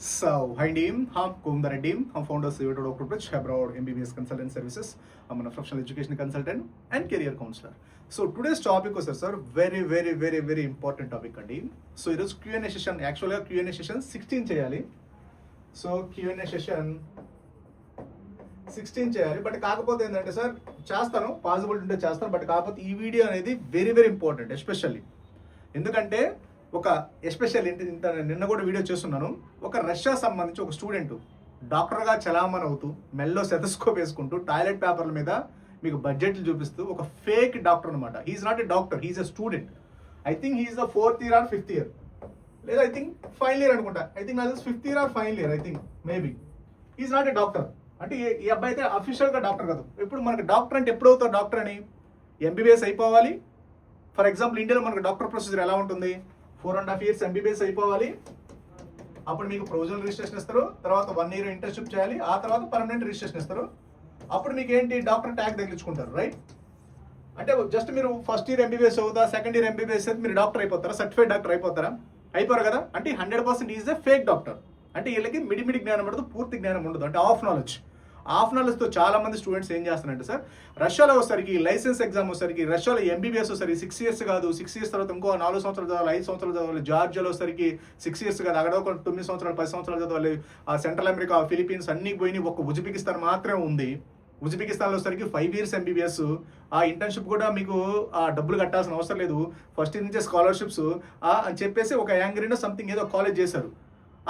So, hi team, I'm Kumdar team. I'm founder of Dr. Bridge, abroad MBBS consultant services. I'm a professional education consultant and career counselor. So today's topic was sir, very important topic andi. So it is Q&A session. Actually Q&A session 16 cheyali. So Q&A session 16 చేయాలి. But కాకపోతే ఏంటంటే sir చేస్తాను, possibility ఉంటే చేస్తాను. But కాకపోతే ఈ video అనేది very important, especially ఎందుకంటే ఎస్పెషల్లీ ఇంత నిన్న కూడా వీడియో చేస్తున్నాను. ఒక రష్యా సంబంధించి ఒక స్టూడెంట్ డాక్టర్గా చలామణి అవుతూ మెల్లో సెతస్కోప్ వేసుకుంటూ టాయిలెట్ పేపర్ల మీద మీకు బడ్జెట్లు చూపిస్తూ ఒక ఫేక్ డాక్టర్ అనమాట. He's not a doctor, he's a student. I think he's the 4th year or 5th year, లేదా ఐ థింక్ ఫైనల్ ఇయర్ అనుకుంటా. ఐ థింక్ అది 5th year or final year, I think maybe. He's not a doctor. అంటే ఈ అబ్బాయి అయితే అఫీషియల్గా doctor కాదు. ఇప్పుడు మనకి డాక్టర్ అంటే ఎప్పుడు అవుతారు డాక్టర్ అని? ఎంబీబీఎస్ అయిపోవాలి. ఫర్ ఎగ్జాంపుల్ ఇండియాలో మనకు డాక్టర్ ప్రొసీజర్ ఎలా ఉంటుంది? 4.5 years ఎంబీబీఎస్ అయిపోవాలి. అప్పుడు మీకు ప్రొవిజనల్ రిజిస్ట్రేషన్ ఇస్తారు. తర్వాత 1 year ఇంటర్న్షిప్ చేయాలి. ఆ తర్వాత పర్మనెంట్ రిజిస్ట్రేషన్ ఇస్తారు. అప్పుడు మీకు ఏంటి, డాక్టర్ ట్యాగ్ తగిలించుకుంటారు, రైట్? అంటే జస్ట్ మీరు ఫస్ట్ ఇయర్ ఎంబీబీఎస్ అవుతా, సెకండ్ ఇయర్ ఎంబీబీఎస్ అయితే మీరు డాక్టర్ అయిపోతారా? సర్టిఫైడ్ డాక్టర్ అయిపోతారా? అయిపోరు కదా. అంటే 100% ఈజ్ ఎ ఫేక్ డాక్టర్. అంటే వీళ్ళకి మిడిమిడి జ్ఞానం ఉండదు, పూర్తి జ్ఞానం ఉండదు. అంటే హాఫ్ నాలెడ్జ్తో చాలా మంది స్టూడెంట్స్ ఏం చేస్తారంటే సార్, రష్యాలో వచ్చేసరికి లైసెన్స్ ఎగ్జామ్ వచ్చేసరికి, రష్యాలో ఎంబీబీఎస్ వచ్చేసరికి 6 years కాదు, 6 years తర్వాత ఇంకో 4 సంవత్సరాలు చదవాలి, 5 సంవత్సరాలు చదవాలి. జార్జియాలో వచ్చేసరికి 6 years కాదు, అక్కడ ఒక 9 సంవత్సరాలు 10 సంవత్సరాలు చదవాలి. ఆ సెంట్రల్ అమెరికా, ఫిలిపీన్స్ అన్ని పోయి ఒక్క ఉజ్బెకిస్తాన్ మాత్రమే ఉంది. ఉజ్బెకిస్తాన్లో వచ్చేసరికి 5 years ఎంబీబీఎస్. ఆ ఇంటర్న్షిప్ కూడా మీకు ఆ డబ్బులు కట్టాల్సిన అవసరం లేదు. ఫస్ట్ ఇయర్ నుంచే స్కాలర్షిప్స్ అని చెప్పేసి ఒక యాంగ్రీనో సంథింగ్ ఏదో కాలేజ్ చేశారు.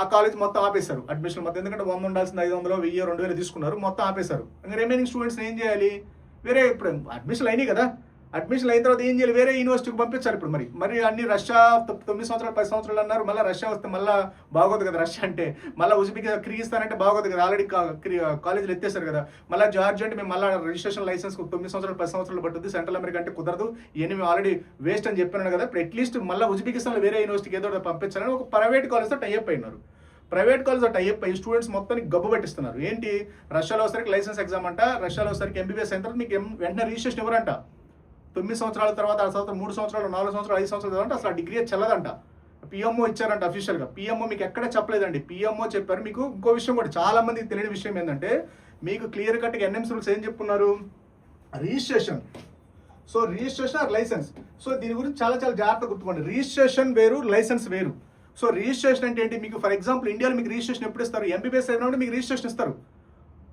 ఆ కాలేజ్ మొత్తం ఆపేశారు, అడ్మిషన్ మొత్తం. ఎందుకంటే 100 ఉండాల్సింది 500, 1000, 2000 తీసుకున్నారు, మొత్తం ఆపేశారు. ఇంకా రిమైనింగ్ స్టూడెంట్స్ ఏం చేయాలి? వేరే ఇప్పుడు అడ్మిషన్లు అయినాయి కదా, అడ్మిషన్లు అయిన తర్వాత ఏం చేయాలి? వేరే యూనివర్సిటీకి పంపించాలి. ఇప్పుడు మరి అన్ని రష్యా 9 సంవత్సరాలు 10 సంవత్సరాలు అన్నారు. మళ్ళీ రష్యా వస్తే మళ్ళీ బాగోదు కదా. రష్యా అంటే మళ్ళీ కిర్గిస్తాన్ అంటే బాగోదు కదా. ఆల్రెడీ కాలేజీలు ఎత్తేసారు కదా. మళ్ళీ జార్జియా అంటే మేము మళ్ళీ రిజిస్ట్రేషన్ లైసెన్స్ 9 సంవత్సరాలు 10 సంవత్సరాలు పట్టుద్ది. సెంట్రల్ అమెరికా అంటే కుదరదు, ఇవన్నీ మేము ఆల్రెడీ వేస్ట్ అని చెప్పినాను కదా. ఇప్పుడు అట్లీస్ట్ మళ్ళీ ఉజ్బెకిస్తాన్లో వేరే యూనివర్సిటీకి ఏదో పంపించాలని ఒక ప్రైవేట్ కాలేజ్తో టైఅప్ అయినారు. ప్రైవేట్ కాలేజ్ టైఅప్ అయ్యి స్టూడెంట్స్ మొత్తానికి గబ్బు పెట్టిస్తున్నారు. ఏంటి, రష్యాలో వచ్చరికి లైసెన్స్ ఎగ్జామ్ అంట, రష్యాలో వచ్చరికి ఎంబీబీఎస్ అయిన తర్వాత మీకు వెంటనే రిజిస్ట్రేషన్ ఎవరంట. 9 సంవత్సరాల తర్వాత, ఆ తర్వాత 3 సంవత్సరాలు, 4 సంవత్సరాలు, 5 సంవత్సరాలు అంటే అసలు డిగ్రీ చెల్లదంట. పిఎంఓ ఇచ్చారంట అఫీషియల్గా. పిఎంఓ మీకు ఎక్కడ చెప్పలేదండి, పిఎంఓ చెప్పారు. మీకు ఇంకో విషయం కూడా చాలా మందికి తెలియని విషయం ఏంటంటే, మీకు క్లియర్ కట్గా ఎన్ఎంసీ రూల్స్ ఏం చెప్పుకున్నారు? Registration. So registration or licence. So దీని గురించి చాలా జాగ్రత్తగా గుర్తుకోండి. రిజిస్ట్రేషన్ వేరు, లైసెన్స్ వేరు. సో రిజిస్ట్రేషన్ అంటే ఏంటి? మీకు ఫర్ ఎగ్జాంపుల్ ఇండియాలో మీకు రిజిస్ట్రేషన్ ఎప్పుడు ఇస్తారు? ఎంబీబీఎస్ అయినప్పుడు మీకు రిజిస్ట్రేషన్ ఇస్తారు.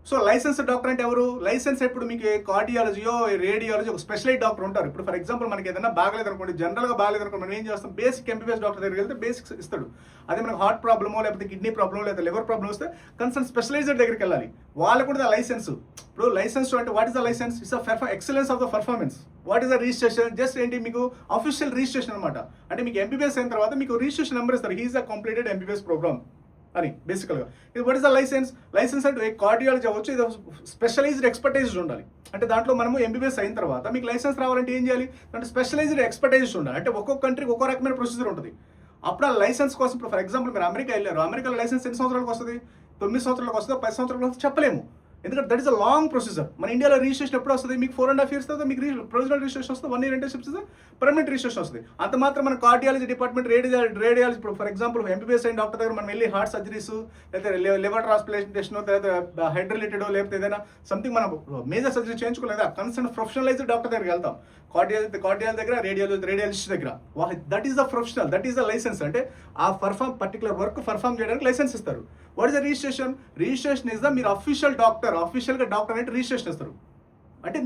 సో లైసెన్స్ డాక్టర్ అంటే ఎవరు? లైసెన్స్ ఎప్పుడు? మీకు కార్డియాలజీయో, రేడియాలజీ, ఒక స్పెషలైజ్ డాక్టర్ ఉంటారు. ఇప్పుడు ఫర్ ఎగ్జాంపుల్ మనకి ఏదైనా బాగలేదు అనుకోండి, జనరల్గా బాగలేదు అనుకోండి, మనం ఏం చేస్తాం? బేసిక్ ఎంబీబీఎస్ డాక్టర్ దగ్గరికి వెళ్తే బేసిక్స్ ఇస్తాడు. అదే మనకు హార్ట్ ప్రాబ్లమో, లేకపోతే కిడ్నీ ప్రాబ్లమో, లేదా లివర్ ప్రాబ్లమ్ వస్తే కన్సర్న్ స్పెషలైజ్డ్ దగ్గరికి వెళ్ళాలి. వాళ్ళకు కూడా లైసెన్స్. ఇప్పుడు లైసెన్స్ అంటే what is the licence? It's excellence of the performance. What is the registration? Just ఏంటి, మీకు అఫీషియల్ రిజిస్ట్రేషన్ అనమాట. అంటే మీకు ఎంబీబీఎస్ అయిన తర్వాత మీకు రిజిస్ట్రేషన్ నెంబర్ ఇస్తారు. He's the completed MBBS programme అని బేసికల్గా. ఇది what is the licence? Licence అంటే కార్డియాలజీ అవ్వచ్చు, ఇది స్పెషలైజ్డ్ ఎక్స్పర్టైజ్డ్ ఉండాలి. అంటే దాంట్లో మనము ఎంబీబీఎస్ అయిన తర్వాత మీకు లైసెన్స్ రావాలంటే ఏం చేయాలి? అంటే స్పెషలైజ్డ్ ఎక్స్పర్టైజ్డ్ ఉండాలి. అంటే ఒక్కొక్క కంట్రీకి ఒక్కో రకమైన ప్రొసీజర్ ఉంటుంది. అప్పుడు ఆ లైసెన్స్ కోసం, ఇప్పుడు ఫర్ ఎగ్జాంపుల్ మీరు అమెరికా వెళ్ళారు, అమెరికాలో లైసెన్స్ ఎన్ని సంవత్సరాలకు వస్తుంది? 9 సంవత్సరాలకు వస్తుందో, 10 సంవత్సరాలకు వస్తుందో చెప్పలేము. ఎందుకంటే that is a long procedure. మన ఇండియాలో రిజిస్ట్రేషన్ ఎప్పుడు వస్తుంది? మీకు 4.5 years తర్వాత మీకు ప్రొవిజనల్ రిజిస్ట్రేషన్ వస్తుంది, 1 year ఇంటర్న్షిప్ వస్తుంది, పర్మనెంట్ రిజిస్ట్రేషన్ వస్తుంది. అంత మాత్రం మన కార్డియాలజీ డిపార్ట్మెంట్, రేడియాలజీ ఇప్పుడు ఫర్ ఎగ్జాంపుల్ ఎంబీబీఎస్ అయిన డాక్టర్ దగ్గర మనం వెళ్ళి హార్ట్ సర్జరీస్, లేకపోతే లివర్ ట్రాన్స్ప్లాంటేషన్, లేదా హెడ్ రిలేటెడ్, లేకపోతే ఏదైనా సంథింగ్ మనం మేజర్ సర్జరీ చేయించుకోలేదా, కన్సర్న్ ప్రొఫెషనలైజ్డ్ డాక్టర్ దగ్గరికి వెళ్తాం. కార్డియాలజీ దగ్గర, రేడియాలజిస్ట్ దగ్గర. That is the professional, that is the licence. అంటే ఆ పర్టికులర్ వర్క్ పర్ఫామ్ చేయడానికి లైసెన్స్ ఇస్తారు. What is the registration? Registration is the మీరు అఫీషియల్ డాక్టర్, అఫీషియల్గా డాక్టర్ అంటే రిజిస్ట్రేషన్ ఇస్తారు. అంటే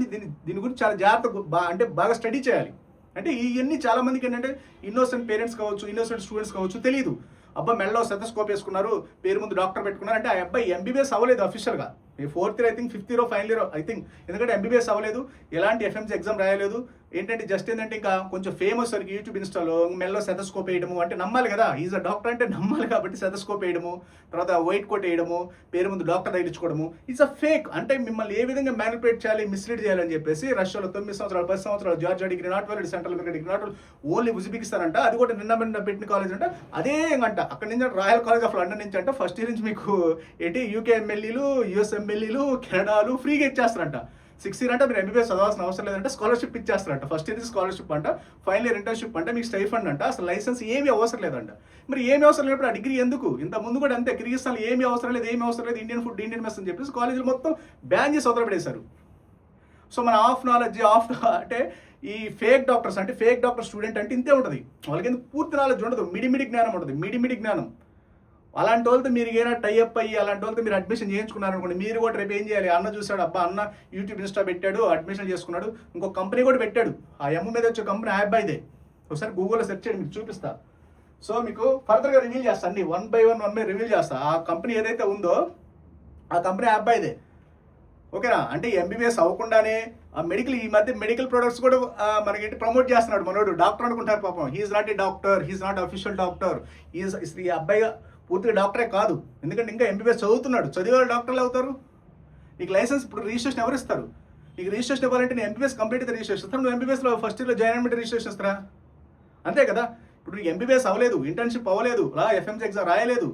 దీని గురించి చాలా జాగ్రత్త, అంటే బాగా స్టడీ చేయాలి. అంటే ఇవన్నీ చాలా మందికి ఏంటంటే ఇన్నోసెంట్ పేరెంట్స్ కావచ్చు, ఇన్నోసెంట్ స్టూడెంట్స్ కావచ్చు, తెలియదు. అబ్బా మెల్లో సెతస్కోప్ వేసుకున్నారు, పేరు ముందు డాక్టర్ పెట్టుకున్నారు, అంటే ఆ అబ్బాయి ఎంబీబీఎస్ అవ్వలేదు అఫీషియల్గా. 4th year, I think 5th year, final year I think. ఎందుకంటే ఎంబీబీఎస్ అవ్వలేదు, ఎలాంటి ఎఫ్ఎంసీ ఎగ్జామ్ రాయలేదు. ఏంటంటే జస్ట్ ఏంటంటే ఇంకా కొంచెం ఫేమస్ సరికి యూట్యూబ్ ఇన్స్టాలో మెల్లో సెతస్కోప్ వేయడము, అంటే నమ్మాలి కదా, ఈజ్ అ డాక్టర్ అంటే నమ్మాలి కాబట్టి సెతస్కోప్ వేయడము, తర్వాత వైట్ కోట్ వేయడము, పేరు ముందు డాక్టర్ తగిలించుకోవడము. It's a fake. అంటే మిమ్మల్ని ఏ విధంగా మ్యానిపులేట్ చేయాలి, మిస్లీడ్ చేయాలని చెప్పేసి రష్యాలో 9 సంవత్సరాలు 10 సంవత్సరాలు Georgia degree not valid, central America degree not valid, only Uzbekistan. అది కూడా నిన్న పెట్టిన కాలేజ్ అంట. అదే అంట అక్కడ నుంచి రాయల్ కాలేజ్ ఆఫ్ లండన్ నుంచి అంట ఫస్ట్ ఇయర్ నుంచి మీకు ఏంటి యూకే ఎమ్మెల్యేలు, యుఎస్ ఎమ్మెల్యేలు, కెనడాలు ఫ్రీగా ఇచ్చేస్తారంట. 6 ఇయర్ అంటే మీరు ఎంబీబీఎస్ చదవాల్సిన అవసరం లేదంటే స్కాలర్షిప్ ఇచ్చేస్తారంట. ఫస్ట్ ఇయర్ స్కాలర్షిప్ అంట, ఫైనల్ ఇయర్ ఇంటర్న్షిప్ అంటే మీకు స్టైఫండ్ అంట, అసలు లైసెన్స్ ఏమీ అవసరం లేదంట. మరి ఏమీ అవసరం లేనప్పుడు ఆ డిగ్రీ ఎందుకు? ఇంత ముందు కూడా అంతే, కిర్గిస్థాన్లో ఏమీ అవసరం లేదు, ఇండియన్ ఫుడ్, ఇండియన్ మెస్ అని చెప్పేసి కాలేజీలు మొత్తం బ్యాన్ చేసి వదలబడేశారు. సో మన ఆఫ్ నాలెడ్జ్ అంటే ఈ ఫేక్ డాక్టర్స్ అంటే ఫేక్ డాక్టర్ స్టూడెంట్ అంటే ఇంతే ఉంటుంది. వాళ్ళకి ఎందుకు పూర్తి నాలెడ్జ్ ఉండదు, మిడిమిడి జ్ఞానం ఉంటుంది, మిడిమిడి జ్ఞానం. అలాంటి వాళ్ళతో మీరు ఏమైనా టైఅప్ అయ్యి అలాంటి వాళ్ళతో మీరు అడ్మిషన్ చేయించుకున్నారనుకోండి, మీరు కూడా రేపు ఏం చేయాలి? అన్న చూసాడు, అబ్బా అన్న యూట్యూబ్ ఇన్స్టా పెట్టాడు, అడ్మిషన్ చేసుకున్నాడు, ఇంకో కంపెనీ కూడా పెట్టాడు, ఆ ఎమ్ మీద వచ్చే కంపెనీ యాప్ ఇదే. ఒకసారి గూగుల్లో సెర్చ్ చేయండి, మీకు చూపిస్తా. సో మీకు ఫర్దర్గా రివీల్ చేస్తా అండి, వన్ బై వన్ రివీల్ చేస్తా. ఆ కంపెనీ ఏదైతే ఉందో ఆ కంపెనీ యాప్ ఇదే, ఓకేనా? అంటే ఎంబీబీఎస్ అవ్వకుండానే ఆ మెడికల్, ఈ మధ్య మెడికల్ ప్రొడక్ట్స్ కూడా మనకి ప్రమోట్ చేస్తున్నాడు మనోడు. డాక్టర్ అనుకుంటారు పాపం, he's not a doctor, he's not official doctor. ఈ అబ్బాయి పూర్తిగా డాక్టరే కాదు, ఎందుకంటే ఇంకా ఎంబీబీఎస్ చదువుతున్నాడు. చదివే డాక్టర్లు అవుతారు. నీకు లైసెన్స్ ఇప్పుడు రిజిస్ట్రేషన్ ఎవరు ఇస్తారు? నీకు రిజిస్ట్రేషన్ ఇవ్వాలంటే నేను ఎంబీబీఎస్ కంప్లీట్ అయితే రిజిస్ట్రేషన్ ఇస్తాను. నువ్వు ఎంబీబీఎస్లో ఫస్ట్ ఇయర్లో జాయిన్ అయినట్టు రిజిస్ట్రేషన్ ఇస్తారా? అంతే కదా. ఇప్పుడు నీకు ఎంబీబీఎస్ అవ్వలేదు, ఇంటర్న్షిప్ అవ్వలేదు, ఎఫ్ఎంసీ ఎగ్జామ్ రాయలేదు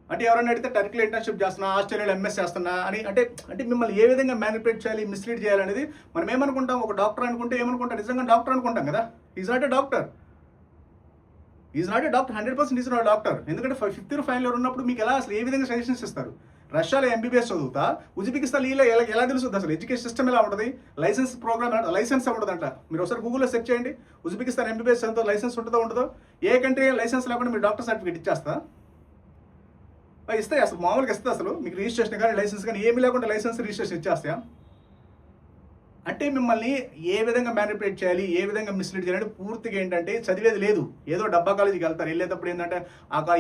అంటే ఎవరైనా అడిగితే టర్కీలో ఇంటర్న్షిప్ చేస్తున్నా, ఆస్ట్రేలియాలో ఎంఎస్ చేస్తున్నా అని అంటే మిమ్మల్ని ఏ విధంగా మ్యానిపులేట్ చేయాలి, మిస్లీడ్ చేయాలనేది మనం ఏమనుకుంటాం? ఒక డాక్టర్ అనుకుంటే ఏమనుకుంటాం? నిజంగా డాక్టర్ అనుకుంటాం కదా. Is not a doctor, 100% is not doctor. ఎందుకంటే 5th ఇయర్ ఫైనల్ ఇయర్ ఉన్నప్పుడు మీకు అసలు ఏ విధంగా సజెషన్స్ ఇస్తారు? రష్యాలో ఎంబీబీఎస్ చదువుతా, ఉజ్బెకిస్తాన్ ఎలా తెలుస్తుంది అసలు? ఎడ్యుకేషన్ సిస్టమ్ ఎలా ఉంటుంది? లైసెన్స్ ప్రోగ్రామ్ లైసెన్స్ ఉండదంట. మీరు ఒకసారి గూగుల్లో సెర్చ్ చేయండి, ఉజ్బెకిస్తాన్ ఎంబీబీఎస్ ఎంతో లైసెన్స్ ఉండదో? ఏ కంట్రీ లైసెన్స్ లేకుండా మీరు డాక్టర్ సర్టిఫికేట్ ఇచ్చేస్తా? ఇస్తాయి అసలు? మామూలుగా ఇస్తుంది అసలు? మీకు రిజిస్ట్రేషన్ కానీ లైసెన్స్ కానీ ఏమి లేకుండా లైసెన్స్ రిజిస్ట్రేషన్ ఇచ్చేస్తాయా? అంటే మిమ్మల్ని ఏ విధంగా మ్యానిపులేట్ చేయాలి, ఏ విధంగా మిస్లీడ్ చేయాలి పూర్తిగా ఏంటంటే చదివేది లేదు. ఏదో డబ్బా కాలేజీకి వెళ్తారు, వెళ్ళేటప్పుడు ఏంటంటే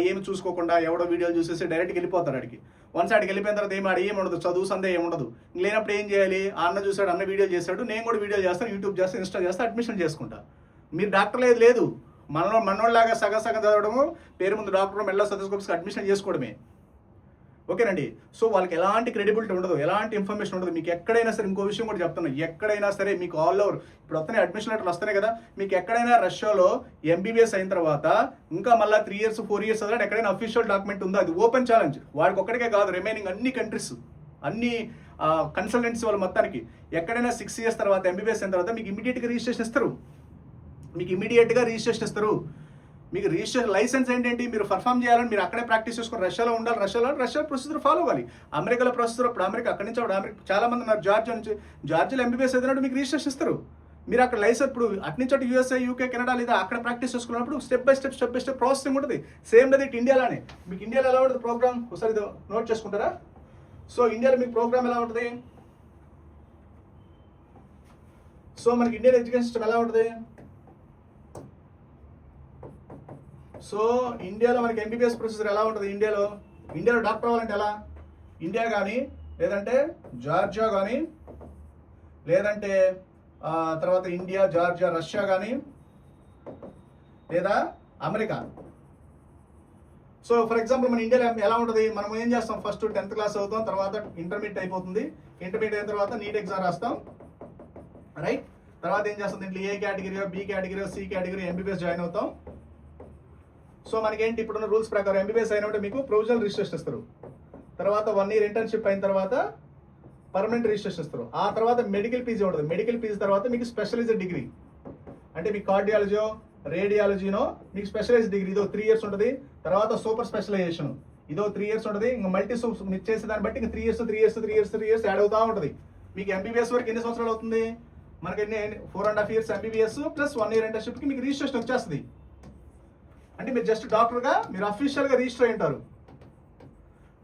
ఏమి చూసుకోకుండా ఎవడో వీడియోలు చూసేసి డైరెక్ట్గా వెళ్ళిపోతారు అడిగి. వన్స్ ఆడికి వెళ్ళిపోయిన తర్వాత ఏమి ఉండదు, చదువు సందే ఏముండదు. లేనప్పుడు ఏం చేయాలి? అన్న చూసాడు, అన్న వీడియో చేశాడు, నేను కూడా వీడియో చేస్తాను, యూట్యూబ్ చేస్తాను, ఇన్స్టా చేస్తాను, అడ్మిషన్ చేసుకుంటా. మీరు డాక్టర్ లేదు, మనోళ్ళలాగా సగం చదవడము, పేరు ముందు డాక్టర్ మెల్ల సతస్కోప్స్కి అడ్మిషన్ చేసుకోవడమే, ఓకేనండి. సో వాళ్ళకి ఎలాంటి క్రెడిబిలిటీ ఉండదు, ఎలాంటి ఇన్ఫర్మేషన్ ఉండదు. మీకు ఎక్కడైనా సరే, ఇంకో విషయం కూడా చెప్తాను, ఎక్కడైనా సరే మీకు ఆల్ ఓవర్ ఇప్పుడు వస్తున్నాయి అడ్మిషన్ లెటర్లు వస్తున్నాయి కదా, మీకు ఎక్కడైనా రష్యాలో ఎంబీబీఎస్ అయిన తర్వాత ఇంకా మళ్ళీ 3 years 4 years చదవడానికి ఎక్కడైనా అఫీషియల్ డాక్యుమెంట్ ఉందో? అది ఓపెన్ ఛాలెంజ్. వాడికి ఒక్కడికే కాదు, రిమైనింగ్ అన్ని కంట్రీస్, అన్ని కన్సల్టెన్సీ వాళ్ళ మొత్తానికి ఎక్కడైనా 6 years తర్వాత ఎంబీబీఎస్ అయిన తర్వాత మీకు ఇమీడియట్గా రిజిస్ట్రేషన్ ఇస్తారు. మీకు రిజిస్ట్రేషన్ లైసెన్స్ ఏంటంటే మీరు పర్ఫామ్ చేయాలని, మీరు అక్కడే ప్రాక్టీస్ చేసుకుని రష్యాలో ఉండాలి. రష్యా ప్రొసీజర్ ఫాలో అవ్వాలి. అమెరికాలో ప్రొసీజర్, ఇప్పుడు అమెరికా అక్కడి నుంచి అమెరికా చాలా మంది ఉన్నారు, జార్జియాలో ఎంబీబీఎస్ ఏదైనా మీకు రిజిస్ట్రేషన్ ఇస్తారు. మీరు అక్కడ లైసెన్స్ ఇప్పుడు అటు యూఎస్ఏ, యూకే, కెనడా లేదా అక్కడ ప్రాక్టీస్ చేసుకున్నప్పుడు స్టెప్ బై స్టెప్ ప్రాసెసింగ్ ఉంటుంది. సేమ్ లేదు ఇటు ఇండియాలోనే. మీకు ఇండియాలో ఎలా ఉంటుంది ప్రోగ్రామ్? ఒకసారి ఇది నోట్ చేసుకుంటారా? సో ఇండియాలో మీకు ప్రోగ్రామ్ ఎలా ఉంటుంది? సో మనకి ఇండియన్ ఎడ్యుకేషన్ సిస్టమ్ ఎలా ఉంటుంది? సో ఇండియాలో మనకి ఎంబీబీఎస్ ప్రొసీజర్ ఎలా ఉంటుంది? ఇండియాలో డాక్టర్ అవ్వాలంటే ఎలా? ఇండియా కానీ, లేదంటే జార్జియా కానీ, లేదంటే తర్వాత ఇండియా, జార్జియా, రష్యా కానీ, లేదా అమెరికా. సో ఫర్ ఎగ్జాంపుల్ మన ఇండియాలో ఎలా ఉంటుంది? మనం ఏం చేస్తాం? ఫస్ట్ 10th క్లాస్ అవుతాం, తర్వాత ఇంటర్మీడియట్ అయిపోతుంది. ఇంటర్మీడియట్ అయిన తర్వాత నీట్ ఎగ్జామ్ రాస్తాం, రైట్? తర్వాత ఏం చేస్తాం? దీంట్లో A category, B category, C category MBBS join అవుతాం. సో మనకేంటి ఇప్పుడున్న రూల్స్ ప్రకారం ఎంబీబీఎస్ అయినప్పుడు మీకు ప్రొవిజనల్ రిజిస్ట్రేషన్ ఇస్తారు. తర్వాత 1 year ఇంటర్న్షిప్ అయిన తర్వాత పర్మనెంట్ రిజిస్ట్రేషన్ ఇస్తారు. ఆ తర్వాత మెడికల్ పీజీ ఉంటుంది. మెడికల్ పీజీ తర్వాత మీకు స్పెషలైజ్డ్ డిగ్రీ, అంటే మీకు కార్డియాలజీయో రేడియాలజీనో మీకు స్పెషలైజ్డ్ డిగ్రీ, ఇదో 3 years ఉంటుంది. తర్వాత సూపర్ స్పెషలైజేషన్, ఇదో 3 years ఉంటుంది. ఇంకా మల్టీ మీరు చేసే దాన్ని బట్టి ఇంకా 3 years యాడ్ అవుతూ ఉంటుంది. మీకు ఎంబీబీఎస్ వరకు ఎన్ని సంవత్సరాలు అవుతుంది? మనకి 4.5 years ఎంబీబీఎస్ ప్లస్ 1 year ఇంటర్న్షిప్కి మీకు రిజిస్ట్రేషన్ వచ్చేస్తుంది. అంటే మీరు జస్ట్ డాక్టర్గా మీరు అఫీషియల్గా రిజిస్టర్ అయి ఉంటారు.